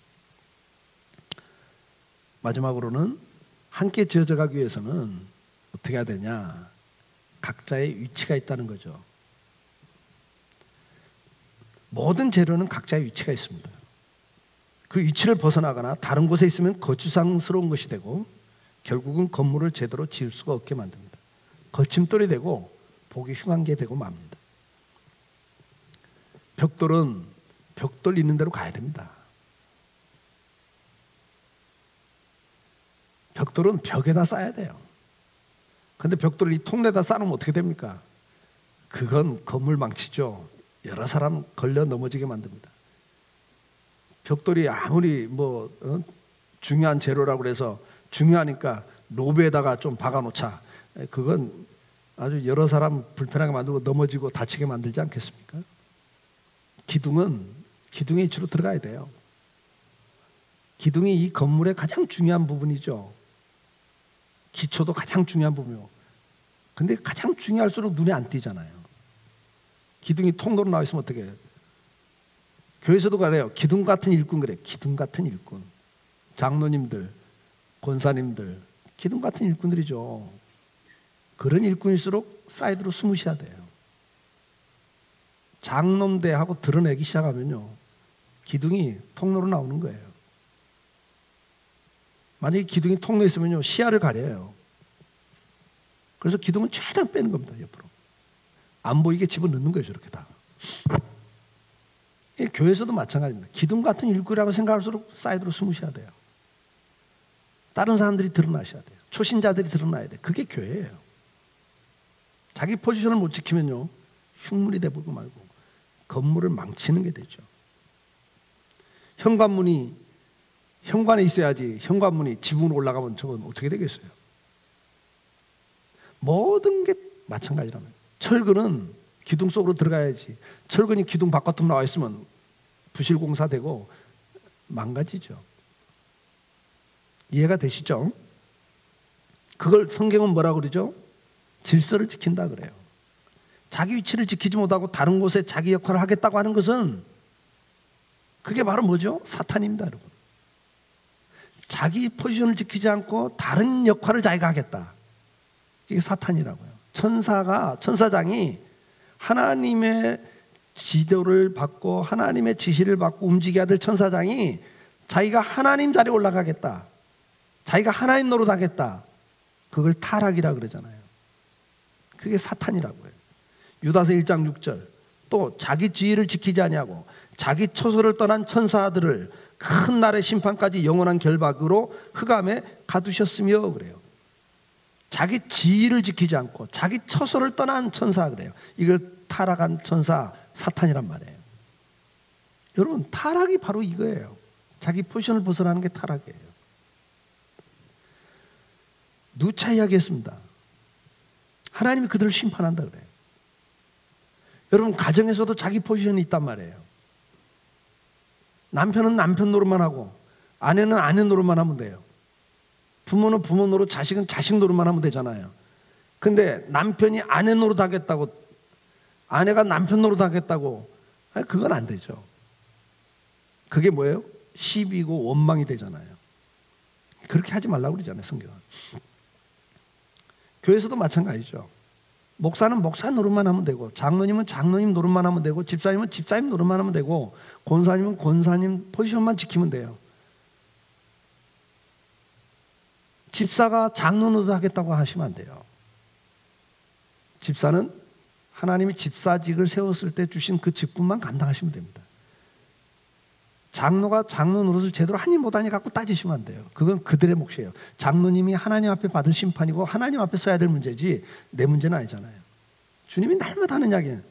마지막으로는 함께 지어져 가기 위해서는 어떻게 해야 되냐. 각자의 위치가 있다는 거죠. 모든 재료는 각자의 위치가 있습니다. 그 위치를 벗어나거나 다른 곳에 있으면 거추장스러운 것이 되고 결국은 건물을 제대로 지을 수가 없게 만듭니다. 거침돌이 되고 보기 흉한 게 되고 맙니다. 벽돌은 벽돌 있는 대로 가야 됩니다. 벽돌은 벽에다 쌓아야 돼요. 근데 벽돌을 이 통로에다 쌓으면 어떻게 됩니까? 그건 건물 망치죠. 여러 사람 걸려 넘어지게 만듭니다. 벽돌이 아무리 중요한 재료라고 해서 중요하니까 로비에다가 좀 박아놓자. 그건 아주 여러 사람 불편하게 만들고 넘어지고 다치게 만들지 않겠습니까? 기둥의 위치로 들어가야 돼요. 기둥이 이 건물의 가장 중요한 부분이죠. 기초도 가장 중요한 부분이고. 근데 가장 중요할수록 눈에 안 띄잖아요. 기둥이 통로로 나와 있으면 어떻게 해요? 교회에서도 그래요. 기둥 같은 일꾼 그래. 기둥 같은 일꾼. 장로님들, 권사님들, 기둥 같은 일꾼들이죠. 그런 일꾼일수록 사이드로 숨을 쉬어야 돼요. 장놈대하고 드러내기 시작하면요. 기둥이 통로로 나오는 거예요. 만약에 기둥이 통로에 있으면요. 시야를 가려요. 그래서 기둥은 최대한 빼는 겁니다. 옆으로. 안 보이게 집어넣는 거예요. 저렇게 다. 교회에서도 마찬가지입니다. 기둥 같은 일꾼이라고 생각할수록 사이드로 숨을 쉬어야 돼요. 다른 사람들이 드러나셔야 돼요. 초신자들이 드러나야 돼요. 그게 교회예요. 자기 포지션을 못 지키면요. 흉물이 돼버리고 말고 건물을 망치는 게 되죠. 현관문에 있어야지 현관문이 지붕으로 올라가면 저건 어떻게 되겠어요? 모든 게 마찬가지라면 철근은 기둥 속으로 들어가야지. 철근이 기둥 바깥으로 나와 있으면 부실공사되고 망가지죠. 이해가 되시죠? 그걸 성경은 뭐라고 그러죠? 질서를 지킨다 그래요. 자기 위치를 지키지 못하고 다른 곳에 자기 역할을 하겠다고 하는 것은 그게 바로 뭐죠? 사탄입니다, 여러분. 자기 포지션을 지키지 않고 다른 역할을 자기가 하겠다. 이게 사탄이라고요. 천사장이 하나님의 지도를 받고 하나님의 지시를 받고 움직여야 될 천사장이 자기가 하나님 자리에 올라가겠다, 자기가 하나님 노릇하겠다, 그걸 타락이라 그러잖아요. 그게 사탄이라고요. 유다서 1장 6절, 또 자기 지위를 지키지 아니하고 자기 처소를 떠난 천사들을 큰 날의 심판까지 영원한 결박으로 흑암에 가두셨으며 그래요. 자기 지위를 지키지 않고 자기 처소를 떠난 천사 그래요. 이걸 타락한 천사 사탄이란 말이에요. 여러분, 타락이 바로 이거예요. 자기 포지션을 벗어나는 게 타락이에요. 누차 이야기했습니다. 하나님이 그들을 심판한다 그래요. 여러분, 가정에서도 자기 포지션이 있단 말이에요. 남편은 남편 노릇만 하고 아내는 아내 노릇만 하면 돼요. 부모는 부모 노릇, 자식은 자식 노릇만 하면 되잖아요. 근데 남편이 아내 노릇 하겠다고, 아내가 남편 노릇 하겠다고, 그건 안 되죠. 그게 뭐예요? 시비고 원망이 되잖아요. 그렇게 하지 말라고 그러잖아요, 성경은. 교회에서도 마찬가지죠. 목사는 목사 노릇만 하면 되고, 장로님은 장로님 노릇만 하면 되고, 집사님은 집사님 노릇만 하면 되고, 권사님은 권사님 포지션만 지키면 돼요. 집사가 장로 노릇 하겠다고 하시면 안 돼요. 집사는 하나님이 집사직을 세웠을 때 주신 그 직분만 감당하시면 됩니다. 장로가 장로 노릇을 제대로 하니 못하니 갖고 따지시면 안 돼요. 그건 그들의 몫이에요. 장로님이 하나님 앞에 받을 심판이고 하나님 앞에 써야 될 문제지 내 문제는 아니잖아요. 주님이 날마다 하는 이야기는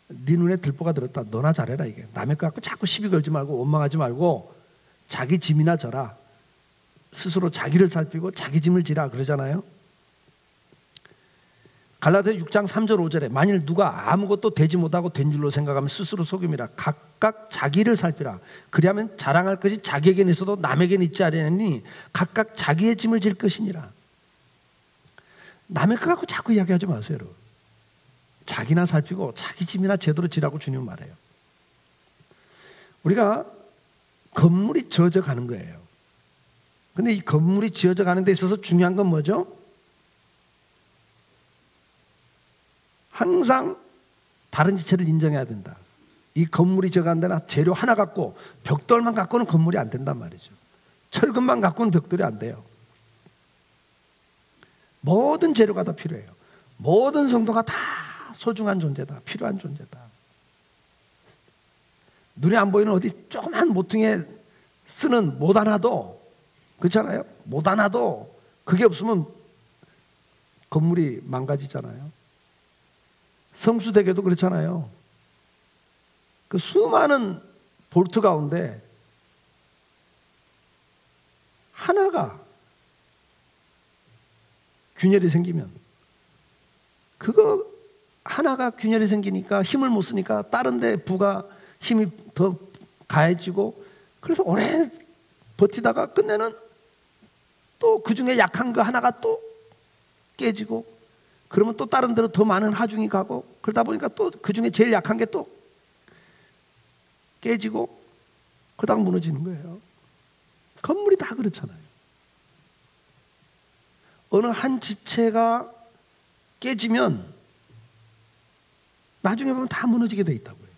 네 눈에 들보가 들었다, 너나 잘해라. 이게 남의 거 갖고 자꾸 시비 걸지 말고 원망하지 말고 자기 짐이나 져라. 스스로 자기를 살피고 자기 짐을 지라 그러잖아요. 갈라디아 6장 3절 5절에 만일 누가 아무것도 되지 못하고 된 줄로 생각하면 스스로 속임이라. 각각 자기를 살피라. 그리하면 자랑할 것이 자기에겐 있어도 남에겐 있지 않으니 각각 자기의 짐을 질 것이니라. 남의 거 갖고 자꾸 이야기하지 마세요, 여러분. 자기나 살피고 자기 짐이나 제대로 지라고 주님은 말해요. 우리가 건물이 지어져 가는 거예요. 근데 이 건물이 지어져 가는 데 있어서 중요한 건 뭐죠? 항상 다른 지체를 인정해야 된다. 이 건물이 지어가는 데나 재료 하나 갖고 벽돌만 갖고는 건물이 안 된단 말이죠. 철근만 갖고는 벽돌이 안 돼요. 모든 재료가 다 필요해요. 모든 성도가 다 소중한 존재다. 필요한 존재다. 눈에 안 보이는 어디 조그만 모퉁이에 쓰는 못 하나도, 그렇잖아요? 못 하나도 그게 없으면 건물이 망가지잖아요. 성수대교도 그렇잖아요. 그 수많은 볼트 가운데 하나가 균열이 생기면, 그거 하나가 균열이 생기니까 힘을 못 쓰니까 다른 데 부가 힘이 더 가해지고, 그래서 오래 버티다가 끝내는 또 그 중에 약한 거 하나가 또 깨지고, 그러면 또 다른 데로 더 많은 하중이 가고, 그러다 보니까 또 그 중에 제일 약한 게 또 깨지고, 그다음 무너지는 거예요. 건물이 다 그렇잖아요. 어느 한 지체가 깨지면 나중에 보면 다 무너지게 돼 있다고요.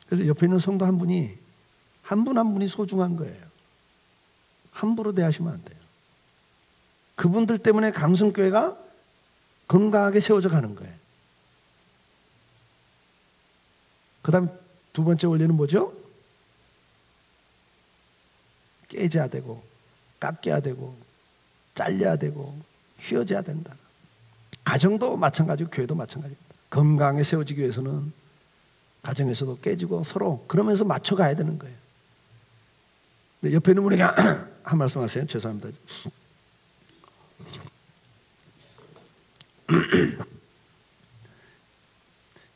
그래서 옆에 있는 성도 한 분이, 한 분 한 분이 소중한 거예요. 함부로 대하시면 안 돼요. 그분들 때문에 강성교회가 건강하게 세워져 가는 거예요. 그 다음 두 번째 원리는 뭐죠? 깨져야 되고, 깎여야 되고, 잘려야 되고, 휘어져야 된다. 가정도 마찬가지고 교회도 마찬가지입니다. 건강하게 세워지기 위해서는 가정에서도 깨지고 서로 그러면서 맞춰가야 되는 거예요. 네, 옆에 있는 분에게 한 말씀 하세요. 죄송합니다.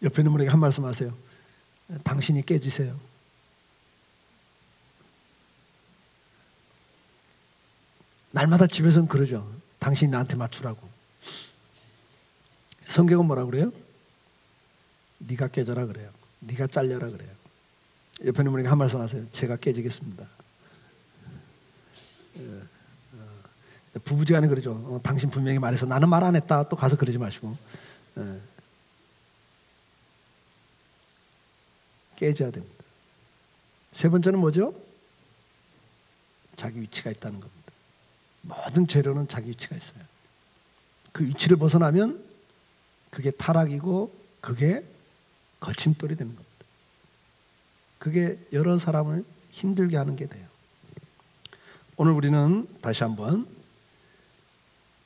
옆에 있는 분에게 한 말씀 하세요. 당신이 깨지세요. 날마다 집에서는 그러죠. 당신이 나한테 맞추라고. 성경은 뭐라고 그래요? 네가 깨져라 그래요. 네가 잘려라 그래요. 옆에 있는 분에게 한 말씀 하세요. 제가 깨지겠습니다. 부부지간에 그러죠. 당신 분명히 말해서 나는 말 안 했다. 또 가서 그러지 마시고 깨져야 됩니다. 세 번째는 뭐죠? 자기 위치가 있다는 겁니다. 모든 재료는 자기 위치가 있어요. 그 위치를 벗어나면 그게 타락이고 그게 거침돌이 되는 겁니다. 그게 여러 사람을 힘들게 하는 게 돼요. 오늘 우리는 다시 한번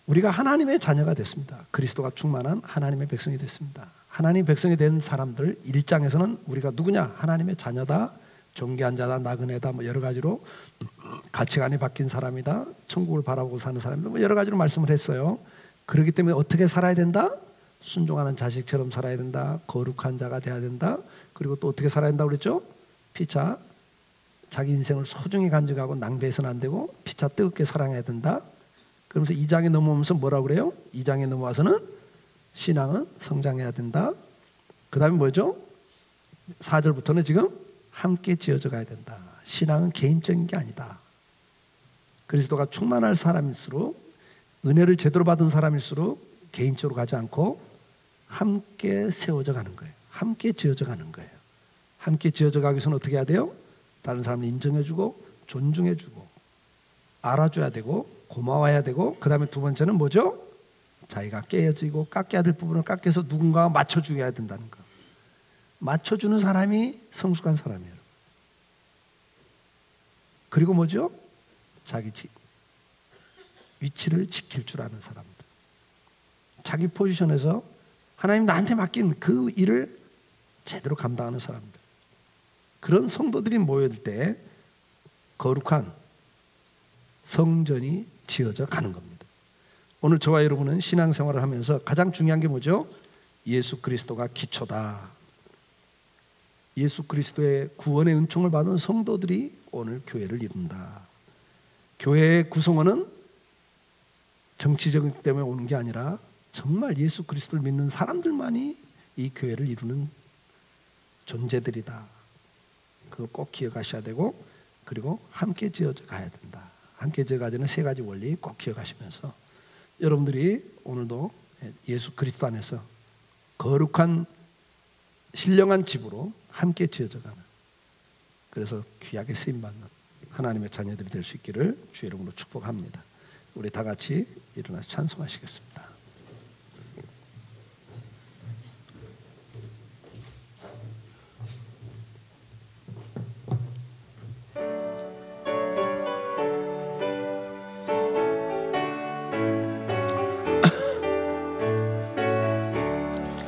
우리가 하나님의 자녀가 됐습니다. 그리스도가 충만한 하나님의 백성이 됐습니다. 하나님의 백성이 된 사람들 1장에서는 우리가 누구냐? 하나님의 자녀다, 존귀한 자다, 나그네다, 뭐 여러 가지로 가치관이 바뀐 사람이다, 천국을 바라보고 사는 사람이다, 뭐 여러 가지로 말씀을 했어요. 그렇기 때문에 어떻게 살아야 된다? 순종하는 자식처럼 살아야 된다. 거룩한 자가 돼야 된다. 그리고 또 어떻게 살아야 된다고 그랬죠? 피차 자기 인생을 소중히 간직하고 낭비해서는 안 되고 피차 뜨겁게 사랑해야 된다. 그러면서 2장에 넘어오면서 뭐라고 그래요? 2장에 넘어와서는 신앙은 성장해야 된다. 그 다음에 뭐죠? 4절부터는 지금 함께 지어져 가야 된다. 신앙은 개인적인 게 아니다. 그리스도가 충만할 사람일수록, 은혜를 제대로 받은 사람일수록 개인적으로 가지 않고 함께 세워져 가는 거예요. 함께 지어져 가는 거예요. 함께 지어져 가기 위해서는 어떻게 해야 돼요? 다른 사람을 인정해주고 존중해주고 알아줘야 되고 고마워해야 되고, 그 다음에 두 번째는 뭐죠? 자기가 깨어지고 깎여야 될 부분을 깎여서 누군가가 맞춰줘야 된다는 거. 맞춰주는 사람이 성숙한 사람이에요. 그리고 뭐죠? 자기 위치를 지킬 줄 아는 사람들. 자기 포지션에서 하나님 나한테 맡긴 그 일을 제대로 감당하는 사람들. 그런 성도들이 모일 때 거룩한 성전이 지어져 가는 겁니다. 오늘 저와 여러분은 신앙생활을 하면서 가장 중요한 게 뭐죠? 예수 그리스도가 기초다. 예수 그리스도의 구원의 은총을 받은 성도들이 오늘 교회를 이룬다. 교회의 구성원은 정치적 때문에 오는 게 아니라 정말 예수 그리스도를 믿는 사람들만이 이 교회를 이루는 존재들이다. 그걸 꼭 기억하셔야 되고, 그리고 함께 지어져 가야 된다. 함께 지어가자는 세 가지 원리 꼭 기억하시면서 여러분들이 오늘도 예수 그리스도 안에서 거룩한 신령한 집으로 함께 지어져 가는, 그래서 귀하게 쓰임받는 하나님의 자녀들이 될 수 있기를 주의 이름으로 축복합니다. 우리 다 같이 일어나서 찬송하시겠습니다.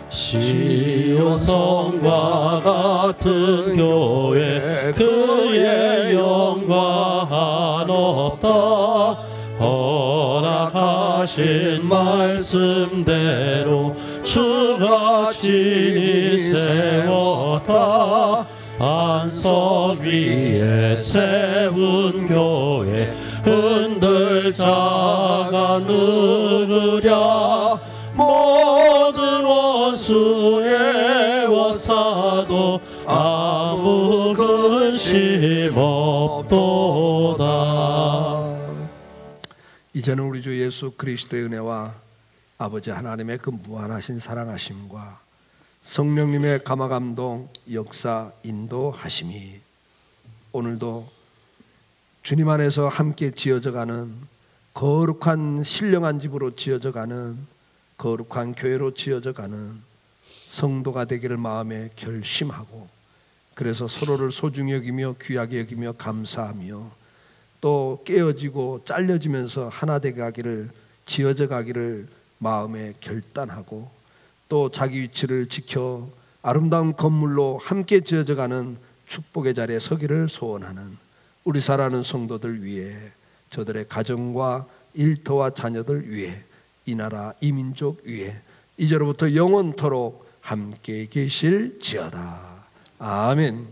시온 성과 같은 교회, 그의 영광 없다. 허락하신 말씀대로 주가 친히 세웠다. 반석 위에 세운 교회, 흔들 자가 누구랴. 모든 원수의 원사도 아무 근심 없도다. 이제는 우리 주 예수 그리스도의 은혜와 아버지 하나님의 그 무한하신 사랑하심과 성령님의 감화감동, 역사, 인도하심이 오늘도 주님 안에서 함께 지어져가는 거룩한 신령한 집으로 지어져가는 거룩한 교회로 지어져가는 성도가 되기를 마음에 결심하고, 그래서 서로를 소중히 여기며 귀하게 여기며 감사하며 또 깨어지고 잘려지면서 하나 되게 가기를, 지어져 가기를 마음에 결단하고, 또 자기 위치를 지켜 아름다운 건물로 함께 지어져 가는 축복의 자리에 서기를 소원하는 우리 사랑하는 성도들 위해, 저들의 가정과 일터와 자녀들 위해, 이 나라 이 민족 위에 이제로부터 영원토록 함께 계실지어다. 아멘.